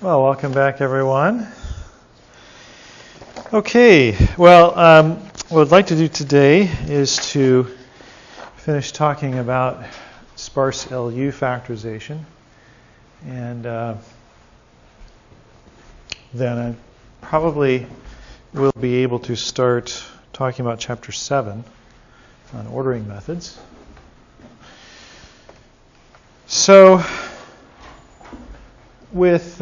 Well, welcome back, everyone. Okay, well, what I'd like to do today is to finish talking about sparse LU factorization, and then I probably will be able to start talking about Chapter 7 on ordering methods. So, with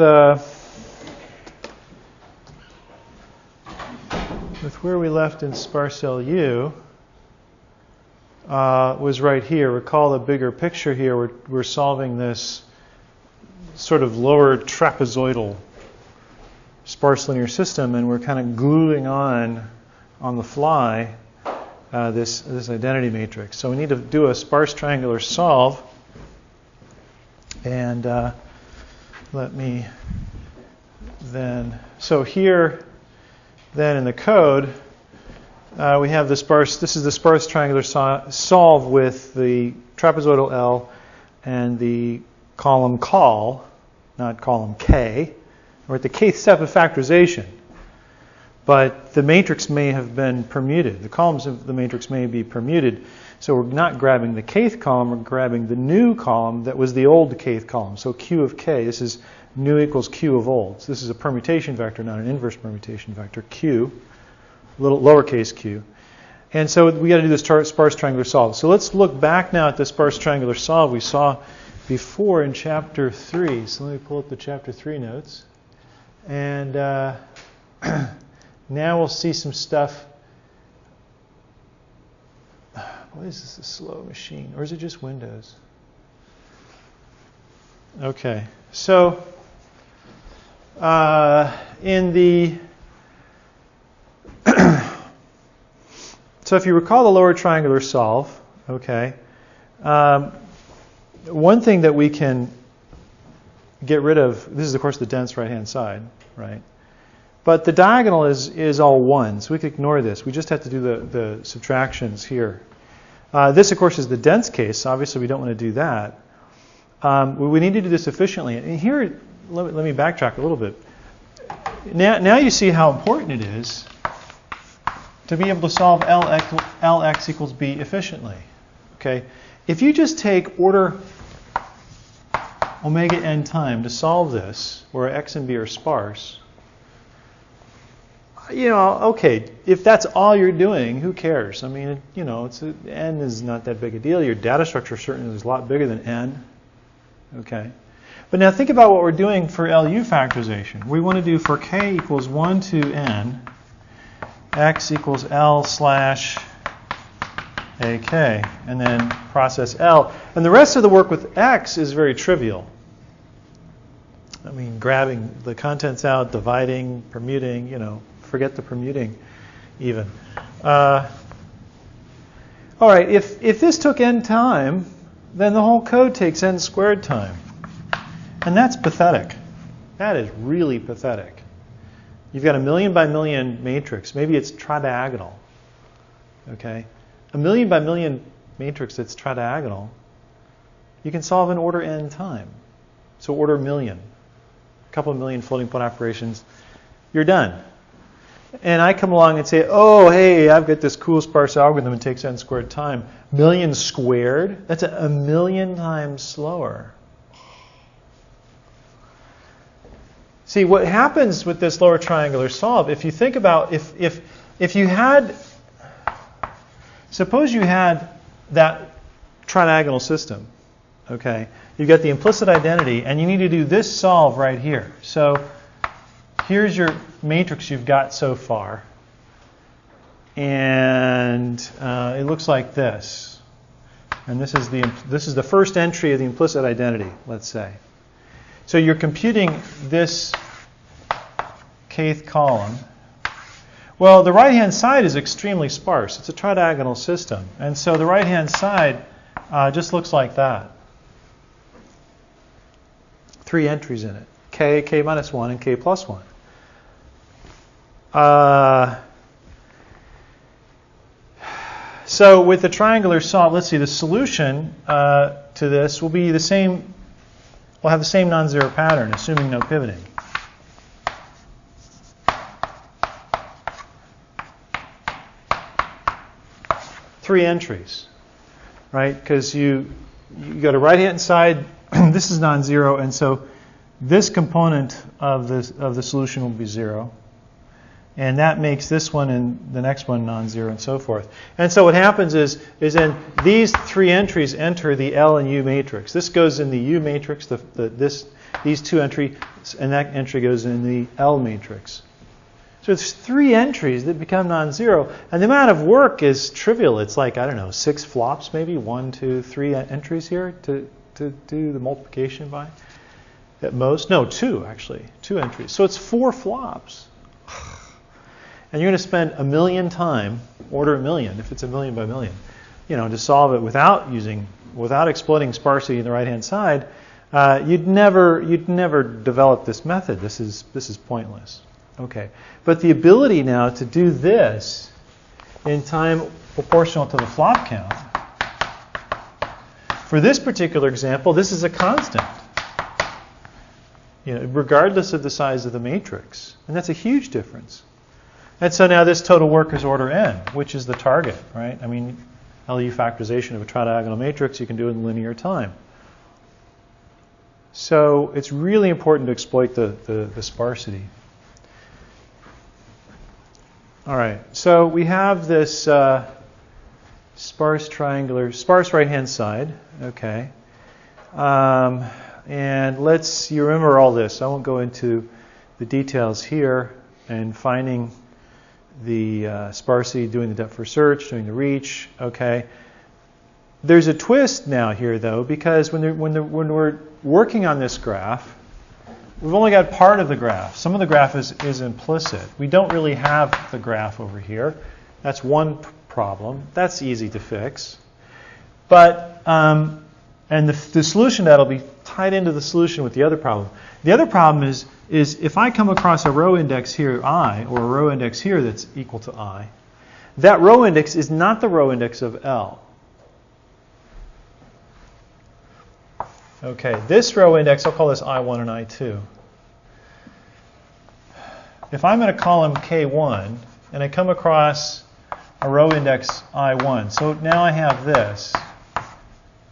where we left in sparse LU was right here. Recall the bigger picture here. We're solving this sort of lower trapezoidal sparse linear system, and we're kind of gluing on the fly this identity matrix. So we need to do a sparse triangular solve, and let me then, so here then in the code, we have the sparse, this is the sparse triangular solve with the trapezoidal L and the column col, not column K. We're at the kth step of factorization, but the matrix may have been permuted. The columns of the matrix may be permuted, so we're not grabbing the kth column, we're grabbing the new column that was the old kth column. So Q of K, this is new equals Q of old. So this is a permutation vector, not an inverse permutation vector, Q, little lowercase q. And so we got to do this sparse triangular solve. So let's look back now at the sparse triangular solve we saw before in Chapter 3. So let me pull up the Chapter 3 notes. And now we'll see some stuff. Why is this a slow machine? Or is it just Windows? Okay. So in the so if you recall the lower triangular solve, okay, one thing that we can get rid of, this is of course the dense right-hand side, right? But the diagonal is all 1, so we can ignore this. We just have to do the subtractions here. This, of course, is the dense case. Obviously, we don't want to do that. We need to do this efficiently. And here, let me backtrack a little bit. Now you see how important it is to be able to solve Lx equals b efficiently. Okay, if you just take order omega n time to solve this, where x and b are sparse, you know, okay, if that's all you're doing, who cares? I mean, you know, n is not that big a deal. Your data structure certainly is a lot bigger than n. Okay, but now think about what we're doing for LU factorization. We want to do for k equals 1 to n, x equals L slash AK, and then process L. And the rest of the work with x is very trivial. I mean, grabbing the contents out, dividing, permuting, you know, forget the permuting even. All right, if this took n time, then the whole code takes n squared time. And that's pathetic. That is really pathetic. You've got a million by million matrix. Maybe it's tridiagonal. Okay? A million by million matrix that's tridiagonal, you can solve in order n time. So order million. A couple of million floating point operations, you're done. And I come along and say, oh, hey, I've got this cool sparse algorithm that takes n squared time. Million squared? That's a million times slower. See, what happens with this lower triangular solve, if you think about, if you had, suppose you had that tridiagonal system, okay? You've got the implicit identity, and you need to do this solve right here. So here's your matrix you've got so far. And it looks like this. And this is the first entry of the implicit identity, let's say. So you're computing this kth column. Well, the right-hand side is extremely sparse. It's a tridiagonal system. And so the right-hand side just looks like that. 3 entries in it. K, K minus 1, and K plus 1. So with the triangular solve, let's see, the solution to this will be the same. We'll have the same non-zero pattern, assuming no pivoting. 3 entries, right? Because you go to right-hand side, this is non-zero, and so this component of the solution will be 0. And that makes this one and the next one non-zero and so forth. And so what happens is then these 3 entries enter the L and U matrix. This goes in the U matrix, these 2 entries, and that entry goes in the L matrix. So it's 3 entries that become non-zero. And the amount of work is trivial. It's like, I don't know, 6 flops maybe, 1, 2, 3 entries here to do the multiplication by. At most. No, 2 actually. 2 entries. So it's 4 flops. And you're going to spend a million time, order a million, if it's a million by million, to solve it without exploiting sparsity in the right-hand side. You'd never develop this method. This is pointless. Okay, but the ability now to do this in time proportional to the flop count. For this particular example, this is a constant, regardless of the size of the matrix, and that's a huge difference. And so now this total work is order n, which is the target, right? I mean, LU factorization of a tridiagonal matrix, you can do it in linear time. So it's really important to exploit the sparsity. All right, so we have this sparse right-hand side, okay. And you remember all this. I won't go into the details here and finding the sparsity, doing the depth first search, doing the reach, okay. There's a twist now here, though, because when we're working on this graph, we've only got part of the graph. Some of the graph is implicit. We don't really have the graph over here. That's one problem. That's easy to fix. But and the solution that'll be tied into the solution with the other problem. The other problem is if I come across a row index here, I, or a row index here that's equal to I, that row index is not the row index of L. Okay, this row index, I'll call this I1 and I2. If I'm in a column K1 and I come across a row index I1, so now I have this.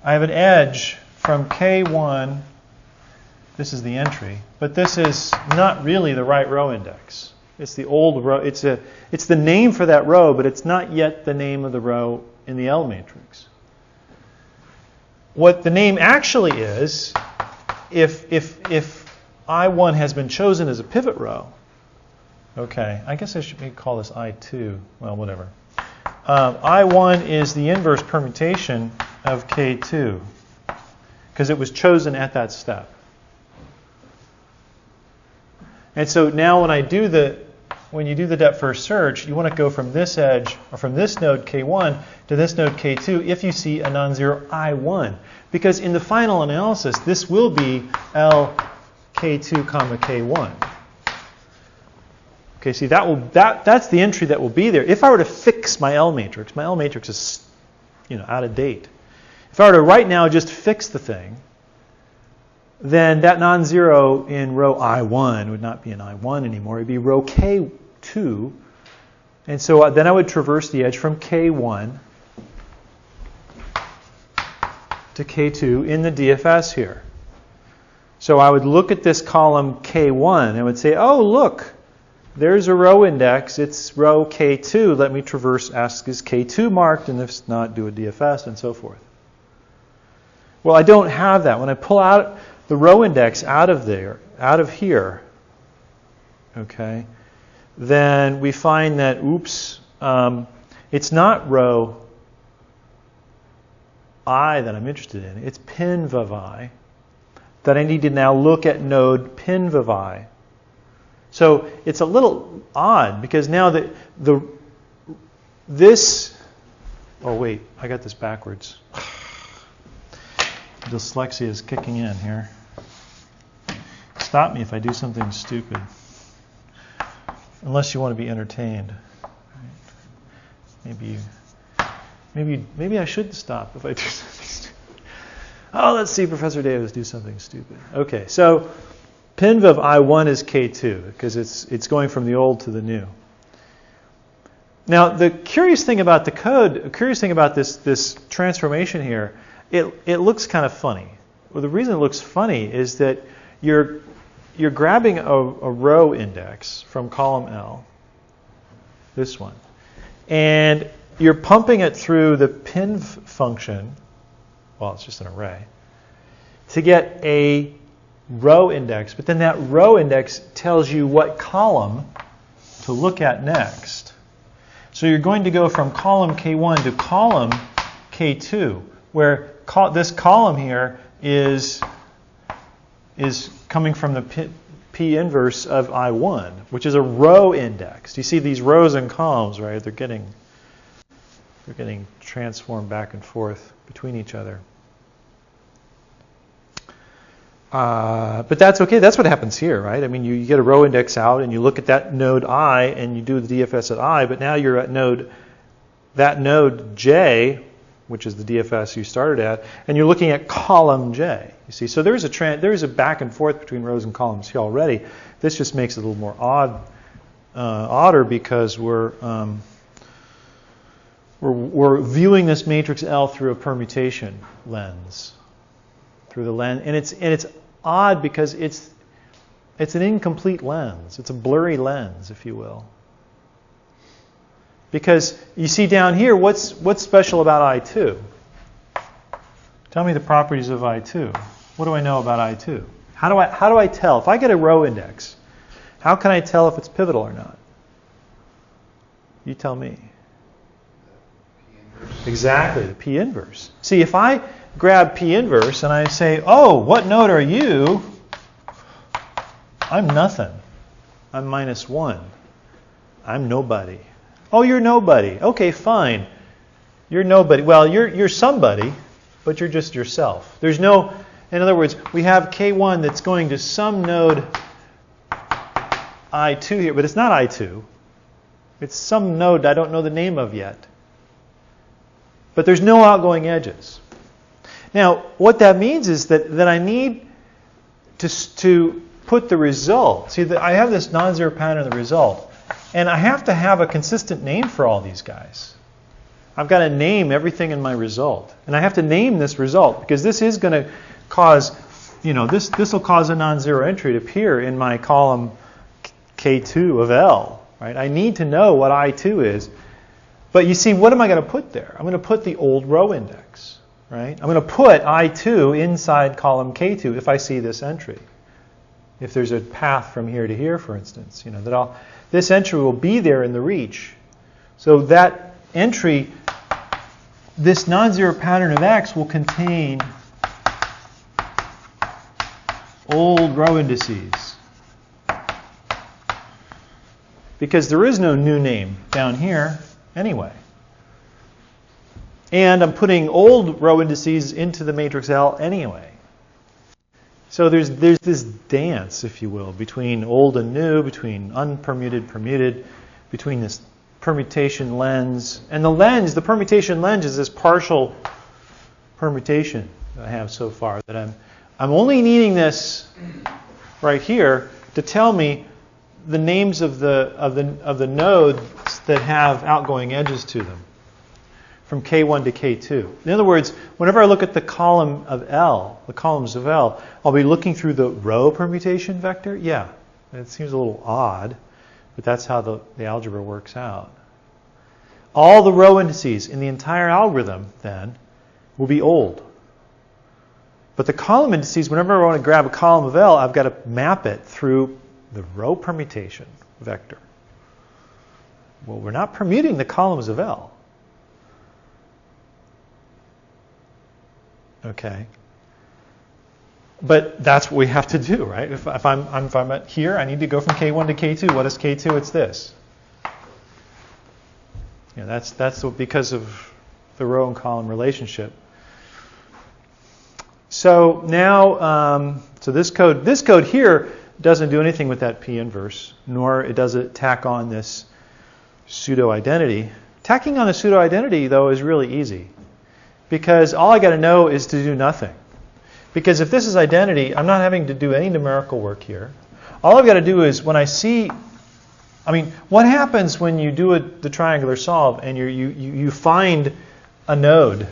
I have an edge from K1, this is the entry, but this is not really the right row index. It's the old row. It's the name for that row, but it's not yet the name of the row in the L matrix. What the name actually is, if I1 has been chosen as a pivot row, okay, I guess I should maybe call this I2. Well, whatever. I1 is the inverse permutation of K2 because it was chosen at that step. And so now when you do the depth first search, you want to go from this edge or from this node K1 to this node K2 if you see a non-zero I1. Because in the final analysis, this will be L K2 comma K1. Okay, see that's the entry that will be there. If I were to fix my L matrix is out of date. If I were to right now just fix the thing, then that non-zero in row I1 would not be an I1 anymore. It would be row K2. And so then I would traverse the edge from K1 to K2 in the DFS here. So I would look at this column K1 and I would say, oh, look, there's a row index. It's row K2. Let me traverse, ask, is K2 marked? And if not, do a DFS and so forth. Well, I don't have that. When I pull out the row index out of here, okay, then we find that, oops, it's not row I that I'm interested in. It's pin vav I that I need to now look at node pin vav I. So it's a little odd because now oh wait, I got this backwards. Dyslexia is kicking in here. Stop me if I do something stupid. Unless you want to be entertained. Maybe I should stop if I do something stupid. Oh, let's see Professor Davis do something stupid. Okay, so pinv of I1 is K2 because it's going from the old to the new. Now, the curious thing about the code, the curious thing about this transformation here, it looks kind of funny. Well, the reason it looks funny is that you're grabbing a row index from column L, this one, and you're pumping it through the pinv function, well, it's just an array, to get a row index. But then that row index tells you what column to look at next. So you're going to go from column K1 to column K2, where this column here is coming from the P inverse of I1, which is a row index. Do you see these rows and columns, right? They're getting transformed back and forth between each other. But that's okay. That's what happens here, right? I mean, you get a row index out, and you look at that node I, and you do the DFS at I. But now you're at that node J, which is the DFS you started at, and you're looking at column J. You see, so there is a back and forth between rows and columns here already. This just makes it a little more odder because we're viewing this matrix L through a permutation lens, through the lens, and it's odd because it's an incomplete lens. It's a blurry lens, if you will. Because you see down here, what's special about I2? Tell me the properties of I2. What do I know about I2? How do I tell? If I get a row index, how can I tell if it's pivotal or not? You tell me. Exactly, the P inverse. See, if I grab P inverse and I say, oh, what node are you? I'm nothing. I'm -1. I'm nobody. Oh, you're nobody. Okay, fine. You're nobody. Well, you're somebody, but you're just yourself. There's no, in other words, we have K1 that's going to some node I2 here, but it's not I2. It's some node I don't know the name of yet. But there's no outgoing edges. Now, what that means is that I need to put the result. See, I have this non-zero pattern of the result. And I have to have a consistent name for all these guys. I've got to name everything in my result. And I have to name this result because this is going to cause, this will cause a non-zero entry to appear in my column K2 of L. Right? I need to know what I2 is. But you see, what am I going to put there? I'm going to put the old row index. Right? I'm going to put I2 inside column K2 if I see this entry. If there's a path from here to here, for instance, this entry will be there in the reach. So that entry, this non-zero pattern of X will contain old row indices. Because there is no new name down here anyway. And I'm putting old row indices into the matrix L anyway. So there's this dance, if you will, between old and new, between unpermuted, permuted, between this permutation lens. And the permutation lens is this partial permutation that I have so far. That I'm only needing this right here to tell me the names of the nodes that have outgoing edges to them, from K1 to K2. In other words, whenever I look at the column of L, the columns of L, I'll be looking through the row permutation vector. Yeah, it seems a little odd, but that's how the algebra works out. All the row indices in the entire algorithm, then, will be old. But the column indices, whenever I want to grab a column of L, I've got to map it through the row permutation vector. Well, we're not permuting the columns of L. Okay. But that's what we have to do, right? If I'm at here, I need to go from K1 to K2. What is K2? It's this. That's because of the row and column relationship. So now, so this code here doesn't do anything with that P inverse, nor does it tack on this pseudo identity. Tacking on a pseudo identity, though, is really easy. Because all I got to know is to do nothing. Because if this is identity, I'm not having to do any numerical work here. All I've got to do is, when I see I mean, what happens when you do the triangular solve and you find a node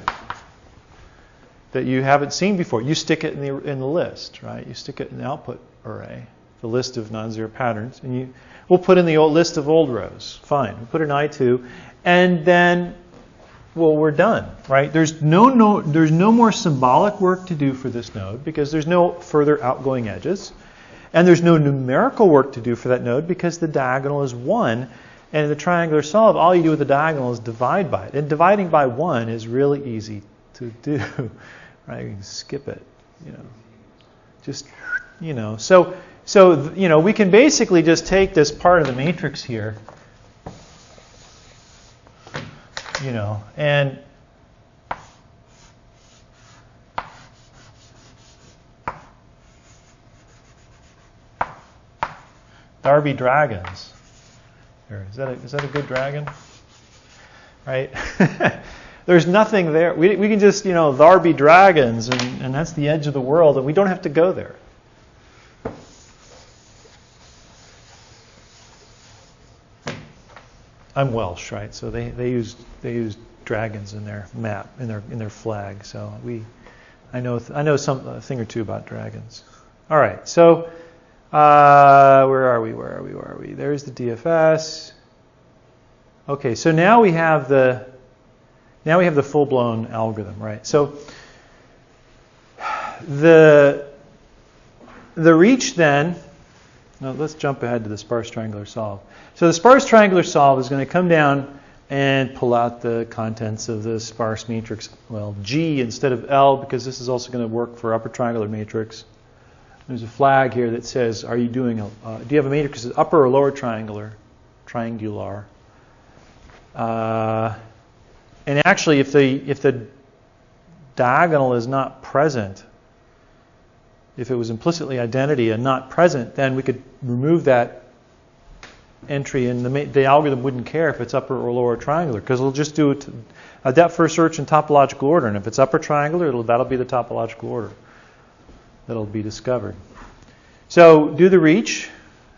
that you haven't seen before? You stick it in the list, right? You stick it in the output array, the list of non-zero patterns, and we'll put in the old list of old rows. Fine. We'll put in I2, and then, well, we're done, right? There's no more symbolic work to do for this node because there's no further outgoing edges. And there's no numerical work to do for that node because the diagonal is 1. And in the triangular solve, all you do with the diagonal is divide by it. And dividing by 1 is really easy to do. Right? You can skip it. Just, So, we can basically just take this part of the matrix here, and Darby dragons. Here, is that a good dragon? Right? There's nothing there. We can just, Darby dragons, and that's the edge of the world, and we don't have to go there. I'm Welsh, right? So they use dragons in their map, in their flag. So I know a thing or two about dragons. All right, so. Where are we? There's the DFS. Okay, so now we have the full-blown algorithm, right? So the reach then. No, let's jump ahead to the sparse triangular solve. So the sparse triangular solve is going to come down and pull out the contents of the sparse matrix. Well, G instead of L, because this is also going to work for upper triangular matrix. There's a flag here that says, "Are you doing do you have a matrix that's upper or lower triangular?" And actually, if the diagonal is not present, if it was implicitly identity and not present, then we could remove that entry, and the algorithm wouldn't care if it's upper or lower triangular because it'll just do a depth first search in topological order, and if it's upper triangular, that'll be the topological order that'll be discovered. So do the reach,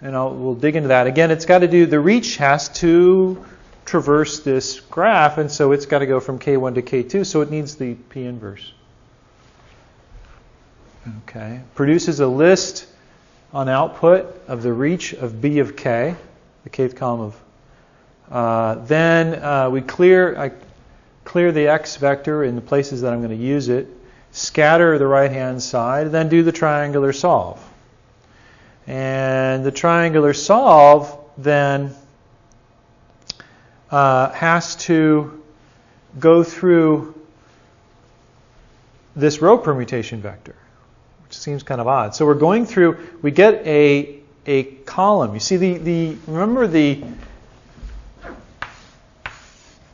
and we'll dig into that. Again, the reach has to traverse this graph, and so it's got to go from K1 to K2, so it needs the P inverse. Okay. Produces a list on output of the reach of B of K, the kth column of. Then I clear the X vector in the places that I'm going to use it. Scatter the right-hand side, then do the triangular solve. And the triangular solve then has to go through this row permutation vector, which seems kind of odd. So we're going through, we get a column. You see remember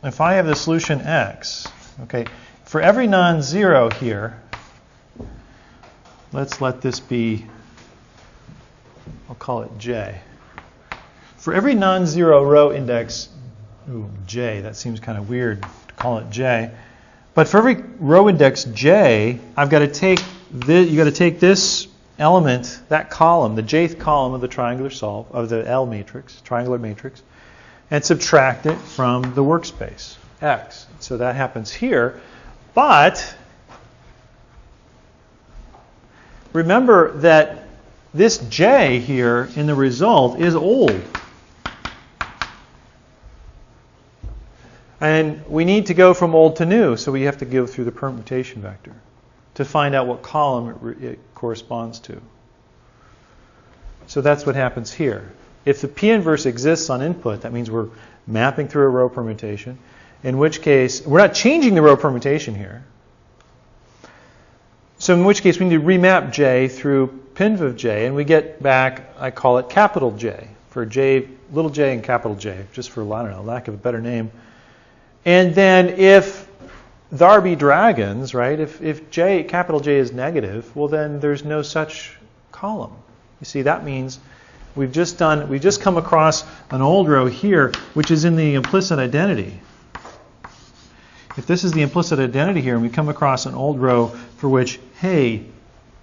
if I have the solution X, okay, for every non-zero here, let's let this be, I'll call it J. For every non-zero row index, J, that seems kind of weird to call it J. But for every row index J, I've got to take this element, that column, the jth column of the triangular solve, of the L matrix, triangular matrix, and subtract it from the workspace, X. So that happens here. But remember that this J here in the result is old. And we need to go from old to new, so we have to go through the permutation vector to find out what column it corresponds to. So that's what happens here. If the P inverse exists on input, that means we're mapping through a row permutation, in which case we're not changing the row permutation here. So in which case we need to remap J through pinv of J, and we get back, I call it capital J, for J, little j and capital J, just for, I don't know, lack of a better name. And then if there be dragons, right, if J, capital J is negative, well then there's no such column. You see, that means we've just come across an old row here, which is in the implicit identity. If this is the implicit identity here, and we come across an old row for which, hey,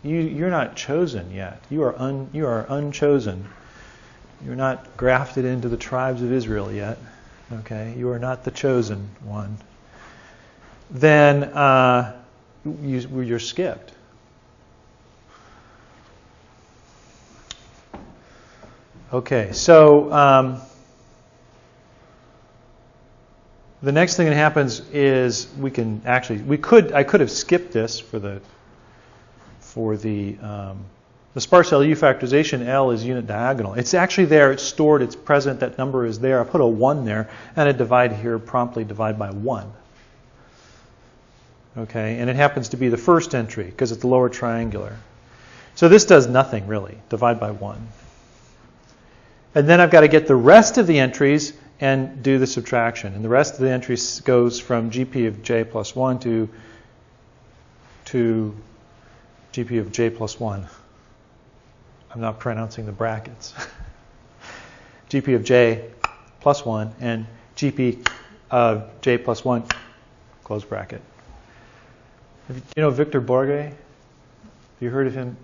you're not chosen yet. You are unchosen. You're not grafted into the tribes of Israel yet. Okay, you are not the chosen one. Then you're skipped. Okay, so the next thing that happens is I could have skipped this for the sparse LU factorization. L is unit diagonal. It's actually there. It's stored. It's present. That number is there. I put a 1 there, and I divide here. Promptly divide by 1. Okay, and it happens to be the first entry because it's the lower triangular. So this does nothing really. Divide by 1. And then I've got to get the rest of the entries and do the subtraction. And the rest of the entries goes from GP of j plus 1 to GP of j plus 1. I'm not pronouncing the brackets. GP of j plus 1 and GP of j plus 1, close bracket. You know Victor Borge? Have you heard of him?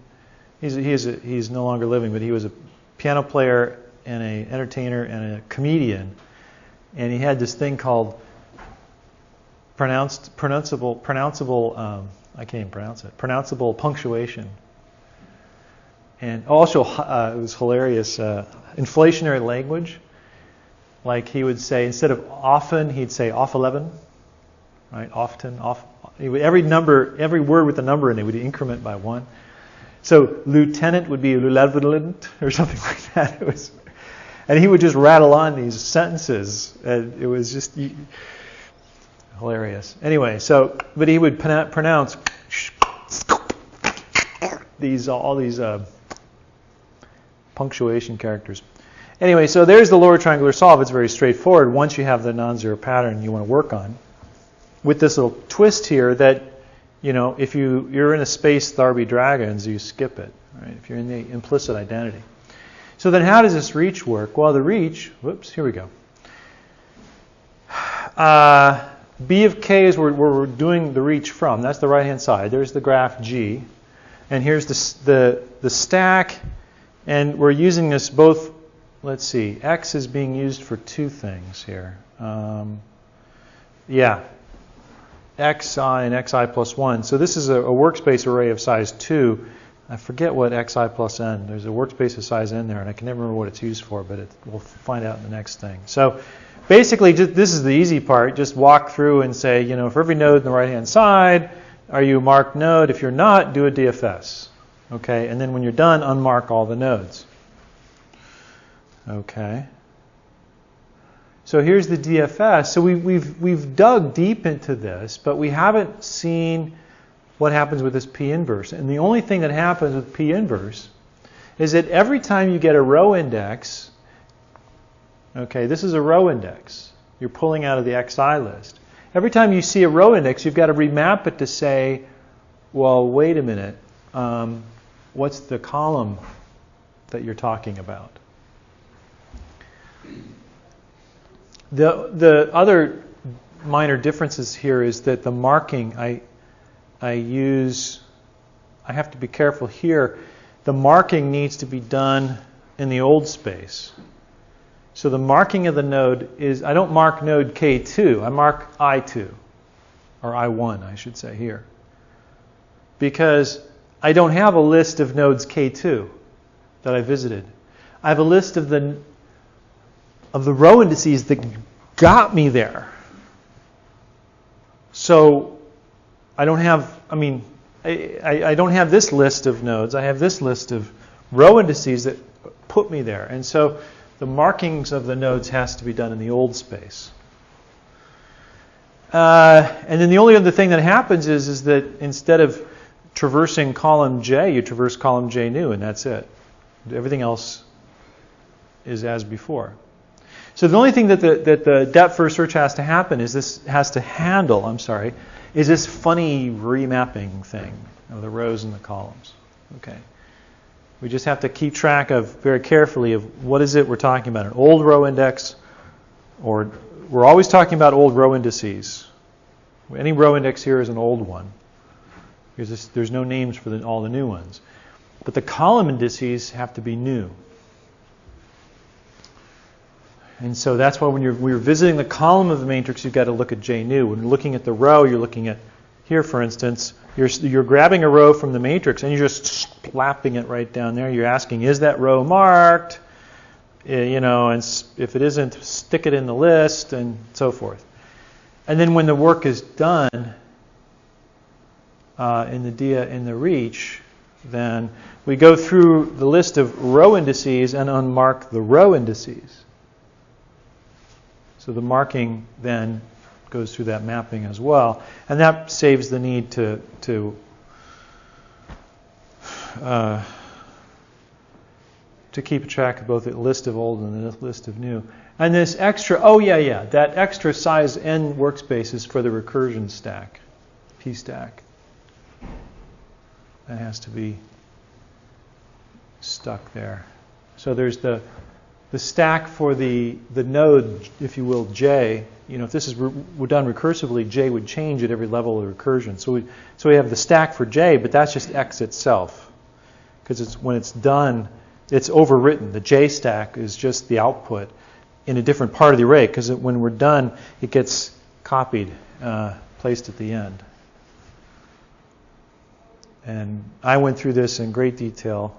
He's no longer living, but he was a piano player and an entertainer and a comedian. And he had this thing called pronounceable punctuation. And also, it was hilarious, inflationary language. Like he would say, instead of often, he'd say off 11, right? Often, off. Every word with a number in it would increment by 1. So lieutenant would be lieutenant or something like that. And he would just rattle on these sentences. And it was just hilarious. Anyway, but he would pronounce all these punctuation characters. Anyway, so there's the lower triangular solve. It's very straightforward once you have the non-zero pattern you want to work on. With this little twist here that, if you're in a space Tharby Dragons, you skip it. Right? If you're in the implicit identity. So then how does this reach work? Well, the reach, here we go. B of k is where we're doing the reach from. That's the right-hand side. There's the graph G. And here's the stack. And we're using this both, let's see, x is being used for 2 things here. Xi and xi plus 1. So this is a workspace array of size 2. I forget what xi plus n. There's a workspace of size n there, and I can never remember what it's used for, but we'll find out in the next thing. So basically, this is the easy part. Just walk through and say, for every node on the right-hand side, are you a marked node? If you're not, do a DFS. Okay, and then when you're done, unmark all the nodes. Okay. So here's the DFS. So we've dug deep into this, but we haven't seen what happens with this P inverse. And the only thing that happens with P inverse is that every time you get a row index, okay, this is a row index. You're pulling out of the XI list. Every time you see a row index, you've got to remap it to say, well, wait a minute, what's the column that you're talking about? The other minor differences here is that the marking I have to be careful here. The marking needs to be done in the old space. So the marking of the node is, I don't mark node K2, I mark I2, or I1, I should say here. Because I don't have a list of nodes K2 that I visited. I have a list of the row indices that got me there. So I don't have, I don't have this list of nodes. I have this list of row indices that put me there. And so the markings of the nodes has to be done in the old space. And then the only other thing that happens is that instead of traversing column J, you traverse column J new, and that's it. Everything else is as before. So the only thing that the depth first search has to happen is this has to handle, is this funny remapping thing of the rows and the columns. Okay. We just have to keep track of very carefully of what is it we're talking about, an old row index, or we're always talking about old row indices. Any row index here is an old one, because there's no names for all the new ones. But the column indices have to be new. And so that's why when you're visiting the column of the matrix, you've got to look at J new. When you're looking at the row, you're looking at here, for instance, you're grabbing a row from the matrix and you're just slapping it right down there. You're asking, is that row marked? You know, and if it isn't, stick it in the list and so forth. And then when the work is done in the reach, then we go through the list of row indices and unmark the row indices. So the marking then goes through that mapping as well, and that saves the need to keep track of both the list of old and the list of new. And this extra, that extra size n workspace is for the recursion stack, p stack. That has to be stuck there. So there's the stack for the node, if you will, j. You know, if this is were done recursively, j would change at every level of recursion. So we have the stack for j, but that's just x itself, because when it's done, it's overwritten. The j stack is just the output in a different part of the array, because when we're done, it gets copied, placed at the end. And I went through this in great detail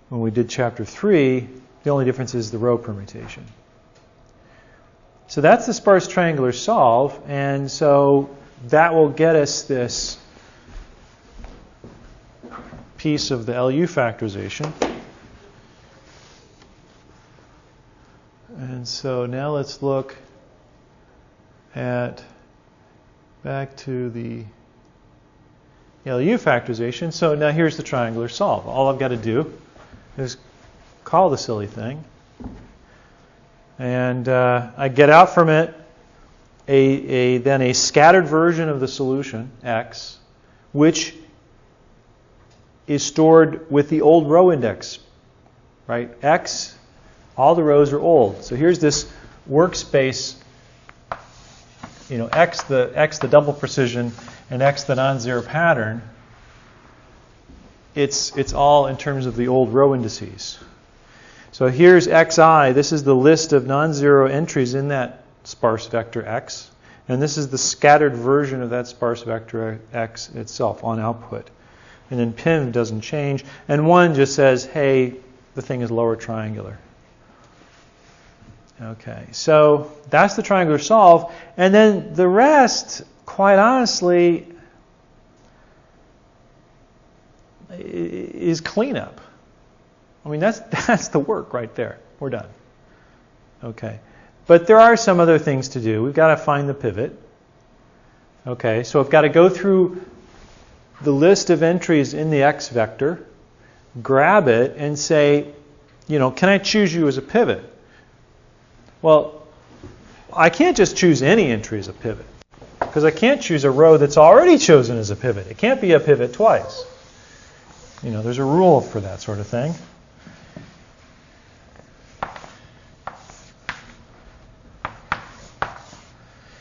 when we did chapter 3. The only difference is the row permutation. So that's the sparse triangular solve, and so that will get us this piece of the LU factorization. And so now let's look at back to the LU factorization. So now here's the triangular solve. All I've got to do is call the silly thing, and I get out from it then a scattered version of the solution x, which is stored with the old row index, right? X, all the rows are old. So here's this workspace, you know, x the double precision and x the non-zero pattern. It's all in terms of the old row indices. So here's xi. This is the list of non-zero entries in that sparse vector x, and this is the scattered version of that sparse vector x itself on output. And then pim doesn't change, and 1 just says, hey, the thing is lower triangular. Okay, so that's the triangular solve, and then the rest, quite honestly, is cleanup. I mean, that's the work right there. We're done. Okay, but there are some other things to do. We've got to find the pivot. Okay, so I've got to go through the list of entries in the x vector, grab it, and say, you know, can I choose you as a pivot? Well, I can't just choose any entry as a pivot, because I can't choose a row that's already chosen as a pivot. It can't be a pivot twice. You know, there's a rule for that sort of thing.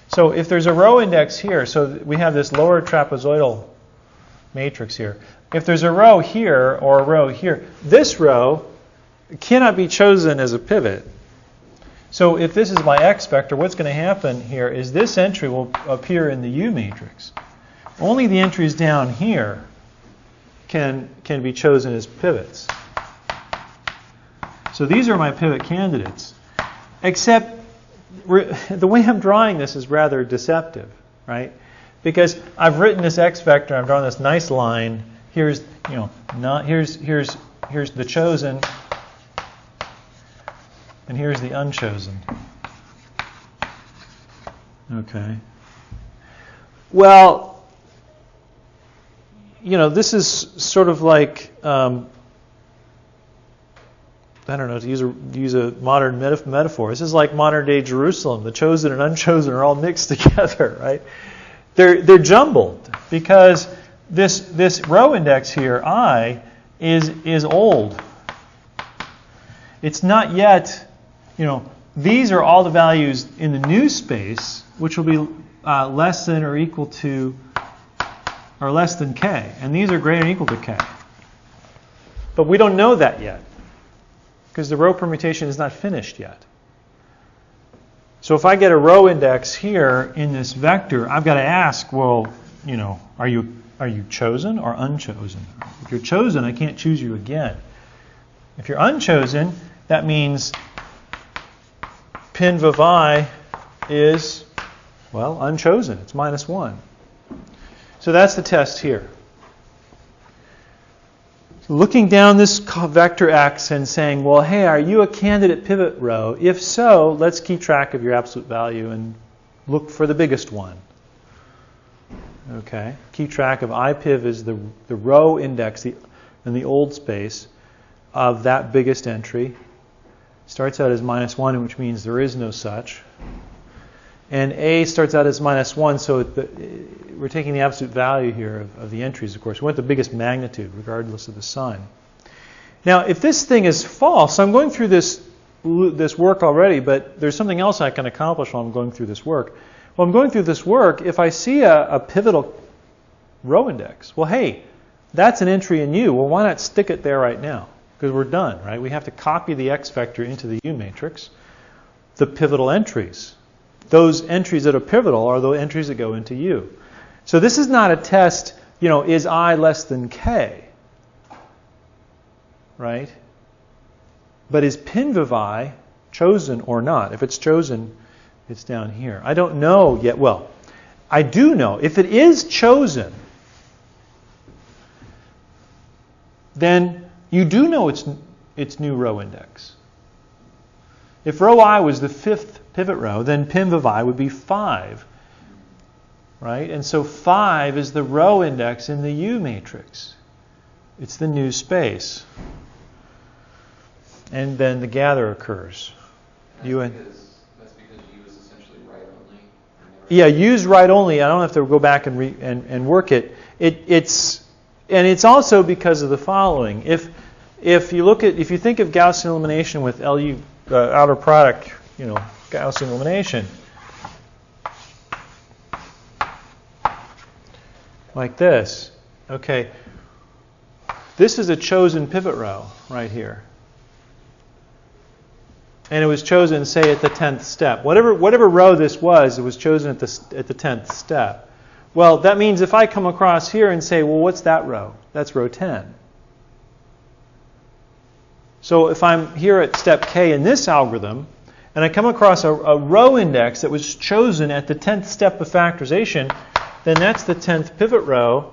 So if there's a row index here, so we have this lower trapezoidal matrix here. If there's a row here or a row here, this row cannot be chosen as a pivot. So if this is my x vector, what's going to happen here is this entry will appear in the U matrix. Only the entries down here can be chosen as pivots. So these are my pivot candidates. Except the way I'm drawing this is rather deceptive, right? Because I've written this x vector, I've drawn this nice line. Here's, you know, here's the chosen, and here's the unchosen. Okay. Well, you know, this is sort of like, I don't know, to use a modern metaphor, this is like modern day Jerusalem. The chosen and unchosen are all mixed together, right? They're jumbled because this row index here, I, is old. It's not yet, you know, these are all the values in the new space, which will be less than or equal to, or less than k. And these are greater than or equal to k. But we don't know that yet, because the row permutation is not finished yet. So if I get a row index here in this vector, I've got to ask, well, you know, are you chosen or unchosen? If you're chosen, I can't choose you again. If you're unchosen, that means pinv of I is, well, unchosen. It's -1. So that's the test here. Looking down this vector X and saying, well, hey, are you a candidate pivot row? If so, let's keep track of your absolute value and look for the biggest one. Okay, keep track of IPiv is the row index in the old space of that biggest entry. Starts out as -1, which means there is no such. And A starts out as -1, so we're taking the absolute value here of the entries, of course. We want the biggest magnitude, regardless of the sign. Now, if this thing is false, I'm going through this work already, but there's something else I can accomplish while I'm going through this work. While I'm going through this work, if I see a pivotal row index, well, hey, that's an entry in U. Well, why not stick it there right now? Because we're done, right? We have to copy the X vector into the U matrix, the pivotal entries. Those entries that are pivotal are the entries that go into U. So this is not a test, you know, is I less than K, right? But is pinv of I chosen or not? If it's chosen, it's down here. I don't know yet. Well, I do know. If it is chosen, then you do know its new row index. If row I was the 5th pivot row, then pinv of I would be 5. Right? And so 5 is the row index in the U matrix. It's the new space. And then the gather occurs. That's because U is essentially write only? Yeah, U's write only. I don't have to go back and work it. It's also because of the following. If you think of Gaussian elimination with LU outer product, you know, Gaussian elimination, like this. Okay, this is a chosen pivot row right here, and it was chosen, say, at the 10th step. Whatever row this was, it was chosen at the 10th step. Well, that means if I come across here and say, well, what's that row? That's row 10. So if I'm here at step K in this algorithm, and I come across a row index that was chosen at the 10th step of factorization, then that's the 10th pivot row.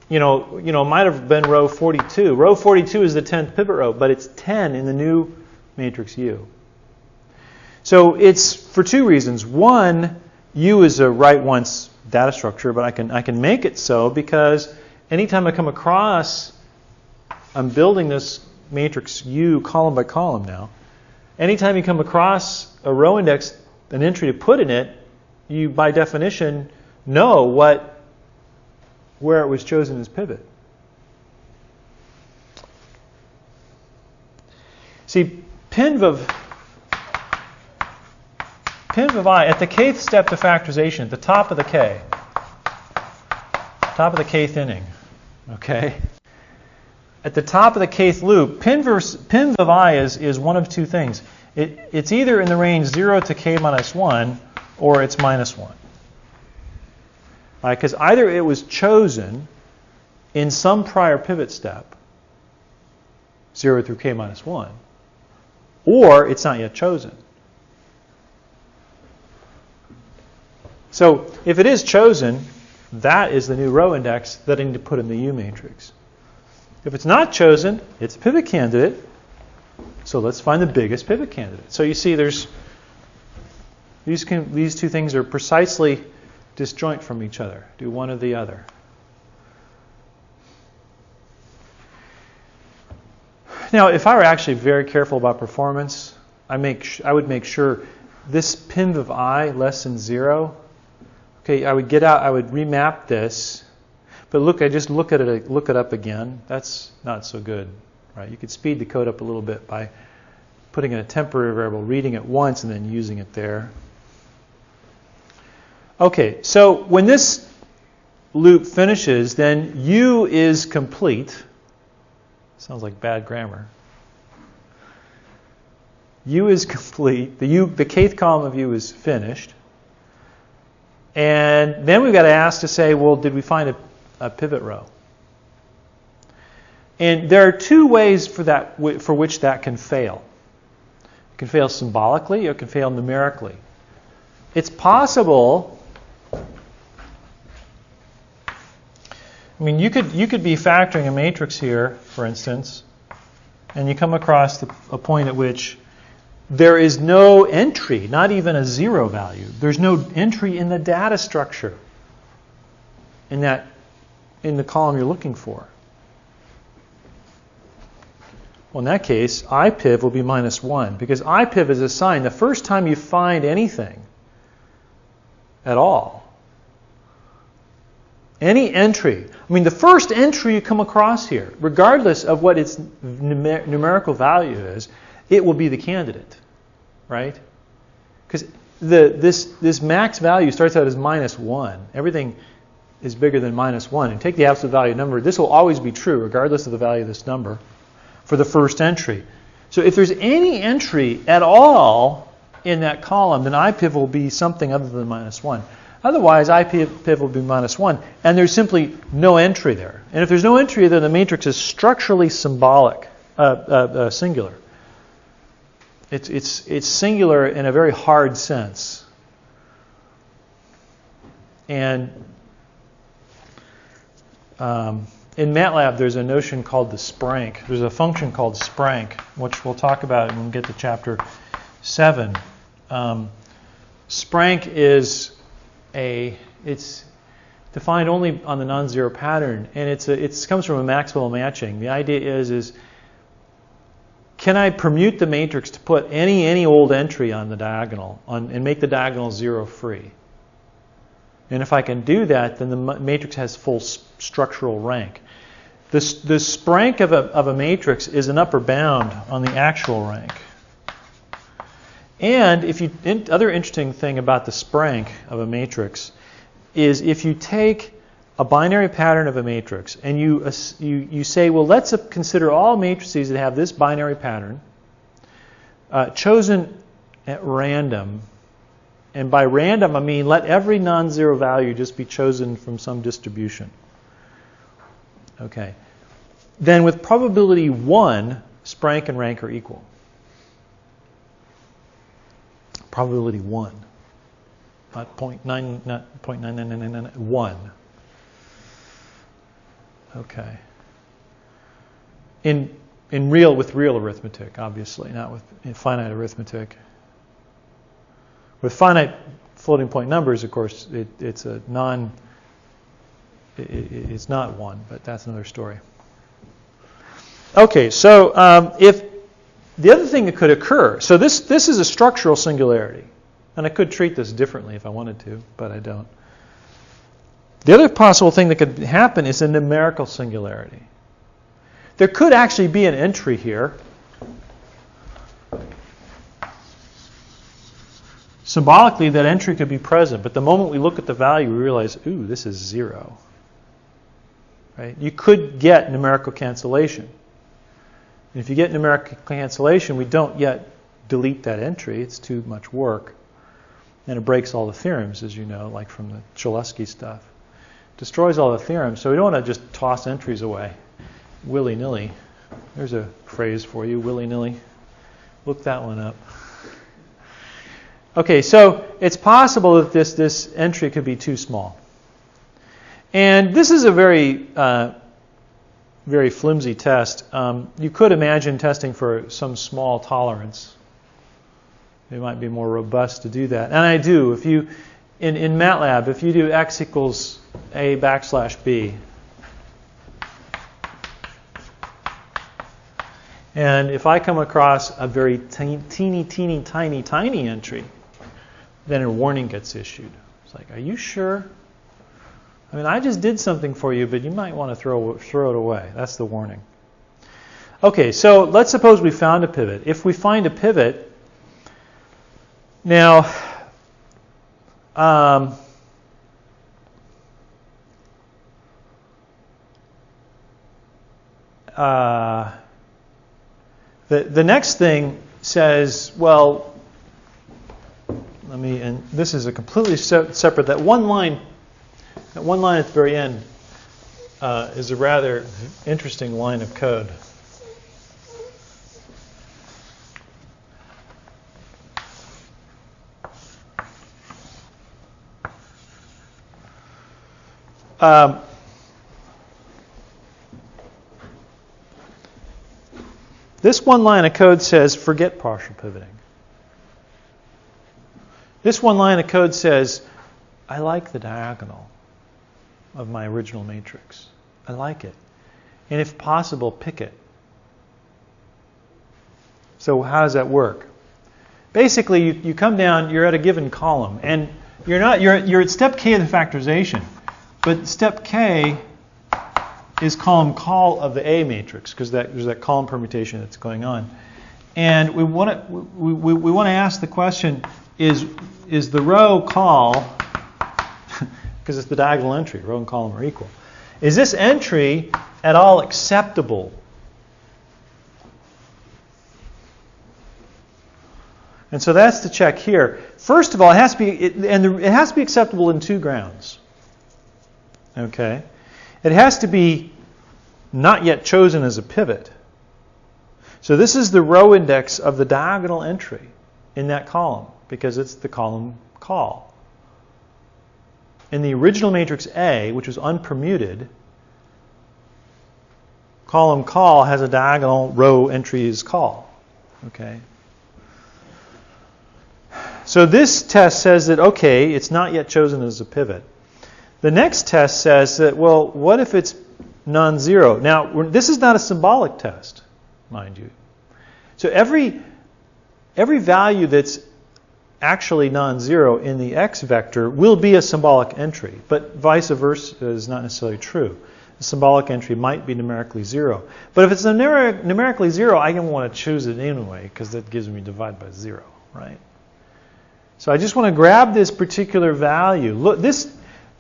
You know, it might have been row 42. Row 42 is the 10th pivot row, but it's 10 in the new matrix U. So it's for two reasons. One, U is a write once data structure, but I can make it so because anytime I come across, I'm building this matrix U column by column now. Anytime you come across a row index, an entry to put in it, you by definition know where it was chosen as pivot. See, pinv of I at the kth step to factorization, at the top of the K, top of the kth inning, okay? At the top of the kth loop, pinv of I is one of two things. It's either in the range 0 to k minus 1, or it's -1. Because either it was chosen in some prior pivot step, 0 through k minus 1, or it's not yet chosen. So if it is chosen, that is the new row index that I need to put in the U matrix. If it's not chosen, it's a pivot candidate. So let's find the biggest pivot candidate. So you see these two things are precisely disjoint from each other. Do one or the other. Now, if I were actually very careful about performance, I would make sure this pinv of I less than 0. Okay, I would remap this. But look, I just look it up again. That's not so good, right? You could speed the code up a little bit by putting in a temporary variable, reading it once, and then using it there. Okay, so when this loop finishes, then U is complete. Sounds like bad grammar. U is complete. The kth column of U is finished. And then we've got to ask to say, well, did we find a pivot row? And there are two ways for which that can fail. It can fail symbolically or it can fail numerically. It's possible. I mean, you could be factoring a matrix here, for instance, and you come across a point at which there is no entry, not even a zero value. There's no entry in the data structure in the column you're looking for. Well, in that case, IPIV will be -1 because IPIV is a sign the first time you find anything at all, any entry. I mean, the first entry you come across here, regardless of what its numerical value is, it will be the candidate, right? Because this max value starts out as -1. Everything is bigger than -1. And take the absolute value number. This will always be true, regardless of the value of this number, for the first entry. So if there's any entry at all in that column, then IPIV will be something other than -1. Otherwise, IPIV will be -1, and there's simply no entry there. And if there's no entry, then the matrix is structurally symbolic, singular. It's singular in a very hard sense. And in MATLAB, there's a notion called the sprank. There's a function called sprank, which we'll talk about when we get to chapter 7. Sprank is it's defined only on the non-zero pattern, and it comes from a Maxwell matching. The idea is can I permute the matrix to put any old entry on the diagonal and make the diagonal zero free? And if I can do that, then the matrix has full structural rank. The sprank of a matrix is an upper bound on the actual rank. And other interesting thing about the sprank of a matrix is if you take a binary pattern of a matrix and you say, well, let's consider all matrices that have this binary pattern chosen at random. And by random, I mean let every non-zero value just be chosen from some distribution. Okay. Then with probability 1, sprank and rank are equal. Probability 1. Not 0.9, not 0.99991. Okay. With real arithmetic, obviously, not with finite arithmetic. With finite floating point numbers, of course, it's not 1, but that's another story. Okay, so if the other thing that could occur, so this is a structural singularity, and I could treat this differently if I wanted to, but I don't. The other possible thing that could happen is a numerical singularity. There could actually be an entry here. Symbolically, that entry could be present, but the moment we look at the value, we realize, ooh, this is 0. Right? You could get numerical cancellation. And if you get numerical cancellation, we don't yet delete that entry. It's too much work. And it breaks all the theorems, as you know, like from the Cholesky stuff. Destroys all the theorems, so we don't want to just toss entries away willy-nilly. There's a phrase for you, willy-nilly. Look that one up. Okay, so it's possible that this entry could be too small. And this is a very flimsy test. You could imagine testing for some small tolerance. It might be more robust to do that. And I do. If you in MATLAB, if you do x equals a / b, and if I come across a very teeny, tiny entry, then a warning gets issued. It's like, are you sure? I mean, I just did something for you, but you might want to throw it away. That's the warning. Okay, so let's suppose we found a pivot. If we find a pivot, now, the next thing, says, well, and this is a completely separate, that one line at the very end is a rather interesting line of code. This one line of code says, forget partial pivoting. This one line of code says, I like the diagonal of my original matrix. I like it. And if possible, pick it. So how does that work? Basically, you come down, you're at a given column, and you're at step k of the factorization. But step k is column call of the A matrix, because there's that column permutation that's going on. And we want to ask the question, is the row call, because it's the diagonal entry, row and column are equal, is this entry at all acceptable? And so that's the check here. First of all, it has to be acceptable in two grounds. Okay, it has to be not yet chosen as a pivot. So this is the row index of the diagonal entry in that column, because it's the column call. In the original matrix A, which was unpermuted, column call has a diagonal row entry is call. Okay. So this test says that, okay, it's not yet chosen as a pivot. The next test says that, well, what if it's non-zero? Now, this is not a symbolic test, mind you. So every value that's actually non-zero in the x vector will be a symbolic entry, but vice versa is not necessarily true. The symbolic entry might be numerically zero. But if it's numerically zero, I can want to choose it anyway, because that gives me divide by zero, right? So I just want to grab this particular value. Look, this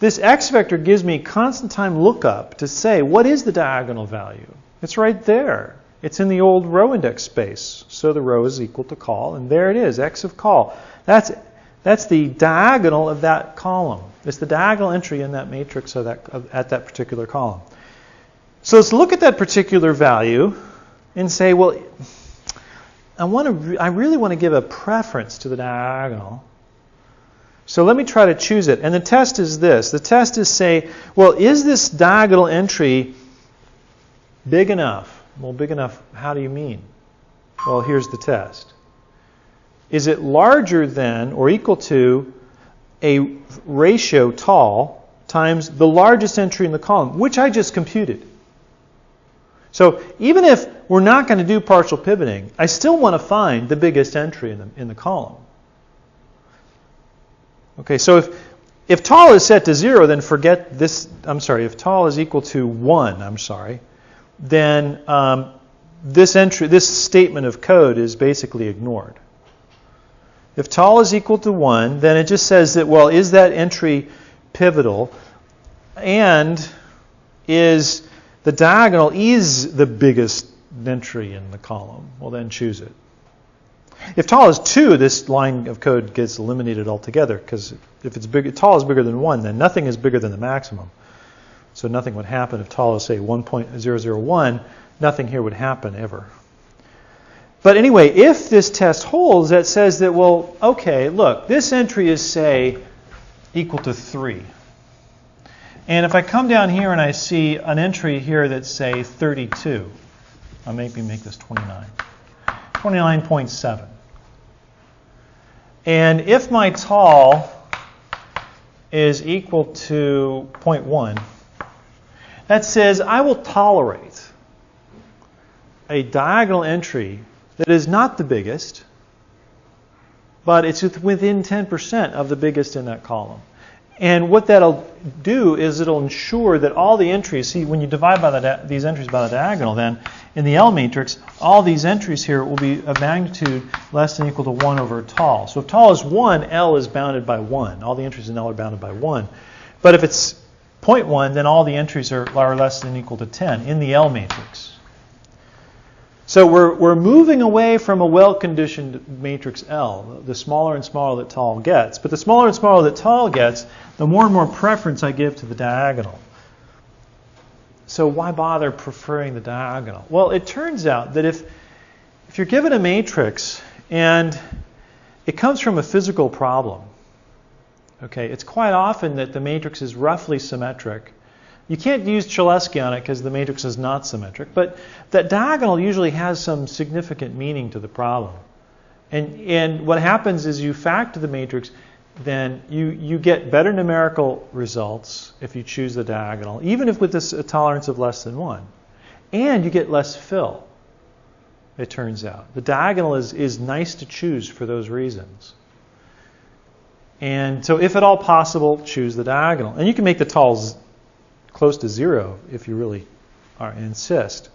x vector gives me constant time lookup to say, what is the diagonal value? It's right there. It's in the old row index space. So the row is equal to call, and there it is, x of call. That's the diagonal of that column. It's the diagonal entry in that matrix at that particular column. So let's look at that particular value and say, well, I really want to give a preference to the diagonal. So let me try to choose it. And the test is this. The test is say, well, is this diagonal entry big enough? Well, big enough, how do you mean? Well, here's the test. Is it larger than or equal to a ratio tall times the largest entry in the column, which I just computed? So even if we're not going to do partial pivoting, I still want to find the biggest entry in the column. Okay, so if tall is set to 0, then forget this. I'm sorry, if tall is equal to 1, then this statement of code is basically ignored. If tall is equal to 1, then it just says that, well, is that entry pivotal? And is the diagonal is the biggest entry in the column? Well, then choose it. If tall is 2, this line of code gets eliminated altogether, because if it's big, tall is bigger than 1, then nothing is bigger than the maximum. So nothing would happen if tall is, say, 1.001. Nothing here would happen ever. But anyway, if this test holds, that says that, well, okay, look, this entry is, say, equal to 3. And if I come down here and I see an entry here that's, say, 32, I'll maybe make this 29. 29.7. And if my tall is equal to 0.1, that says I will tolerate a diagonal entry that is not the biggest, but it's within 10% of the biggest in that column. And what that'll do is it'll ensure that all the entries, see, when you divide by these entries by the diagonal, then in the L matrix, all these entries here will be of magnitude less than or equal to 1 over tall. So if tall is 1, L is bounded by 1. All the entries in L are bounded by 1. But if it's 0.1, then all the entries are less than or equal to 10 in the L matrix. So we're moving away from a well-conditioned matrix L, the smaller and smaller that tall gets. But the smaller and smaller that tall gets, the more and more preference I give to the diagonal. So why bother preferring the diagonal? Well, it turns out that if you're given a matrix and it comes from a physical problem, okay, it's quite often that the matrix is roughly symmetric. You can't use Cholesky on it because the matrix is not symmetric, but that diagonal usually has some significant meaning to the problem. And what happens is you factor the matrix, then you get better numerical results if you choose the diagonal, even if with this a tolerance of less than 1. And you get less fill, it turns out. The diagonal is nice to choose for those reasons. And so if at all possible, choose the diagonal. And you can make the talls close to 0 if you really insist.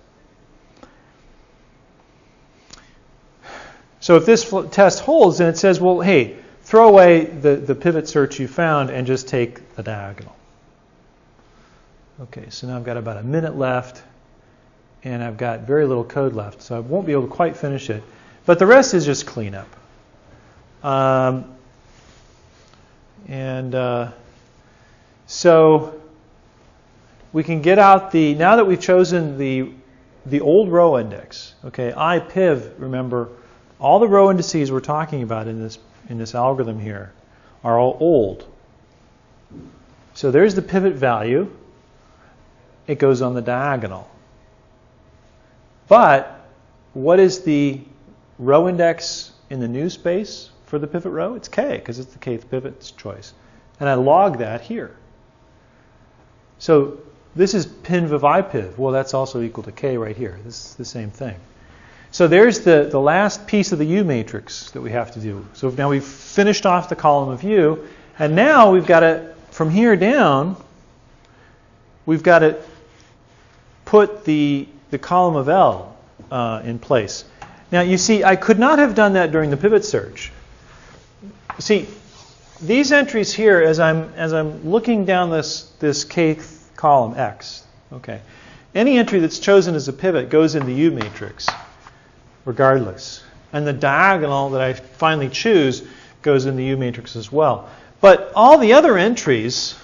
So if this test holds, then it says, well, hey, throw away the pivot search you found and just take the diagonal. Okay, so now I've got about a minute left, and I've got very little code left, so I won't be able to quite finish it. But the rest is just cleanup. So we can get out now that we've chosen the old row index, okay, IPiv, remember, all the row indices we're talking about in this algorithm here are all old. So there's the pivot value. It goes on the diagonal. But what is the row index in the new space for the pivot row? It's k, because it's the kth pivot's choice. And I log that here. So this is pinv of IPiv. Well, that's also equal to k right here. This is the same thing. So there's the last piece of the U matrix that we have to do. So now we've finished off the column of U, and now we've got to, from here down, we've got to put the column of L in place. Now you see, I could not have done that during the pivot search. See, these entries here, as I'm looking down this kth column X, okay, any entry that's chosen as a pivot goes in the U matrix, regardless. And the diagonal that I finally choose goes in the U matrix as well. But all the other entries,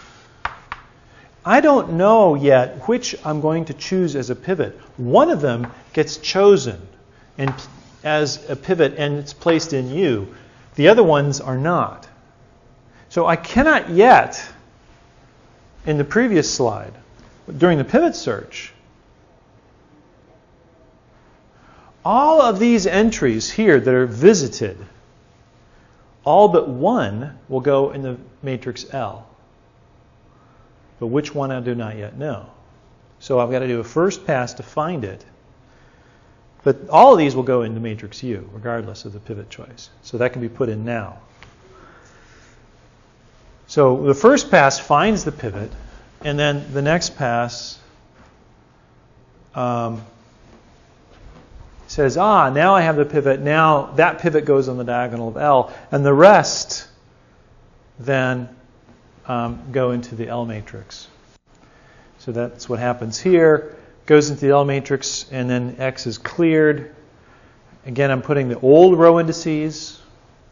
I don't know yet which I'm going to choose as a pivot. One of them gets chosen as a pivot and it's placed in U. The other ones are not. So I cannot yet, in the previous slide, during the pivot search, all of these entries here that are visited, all but one will go in the matrix L. But which one I do not yet know. So I've got to do a first pass to find it. But all of these will go into matrix U, regardless of the pivot choice. So that can be put in now. So the first pass finds the pivot, and then the next pass says, now I have the pivot. Now that pivot goes on the diagonal of L, and the rest then go into the L matrix. So that's what happens here. Goes into the L matrix, and then X is cleared. Again, I'm putting the old row indices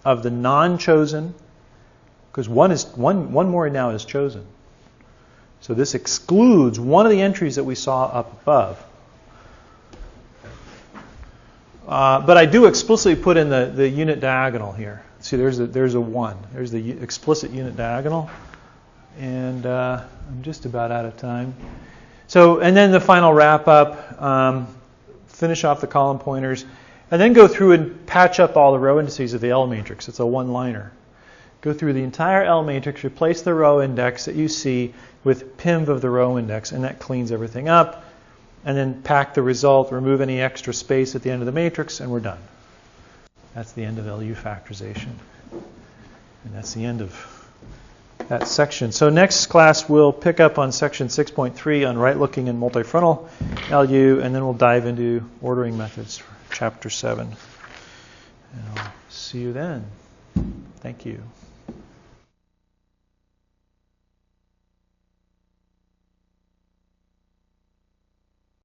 of the non-chosen, because one more now is chosen. So this excludes one of the entries that we saw up above. But I do explicitly put in the unit diagonal here. See, there's a 1. There's the explicit unit diagonal. And I'm just about out of time. So, and then the final wrap up, finish off the column pointers, and then go through and patch up all the row indices of the L matrix. It's a one-liner. Go through the entire L matrix, replace the row index that you see with pinv of the row index, and that cleans everything up. And then pack the result, remove any extra space at the end of the matrix, and we're done. That's the end of LU factorization. And that's the end of that section. So next class we'll pick up on section 6.3 on right-looking and multifrontal LU, and then we'll dive into ordering methods for chapter 7. And I'll see you then. Thank you.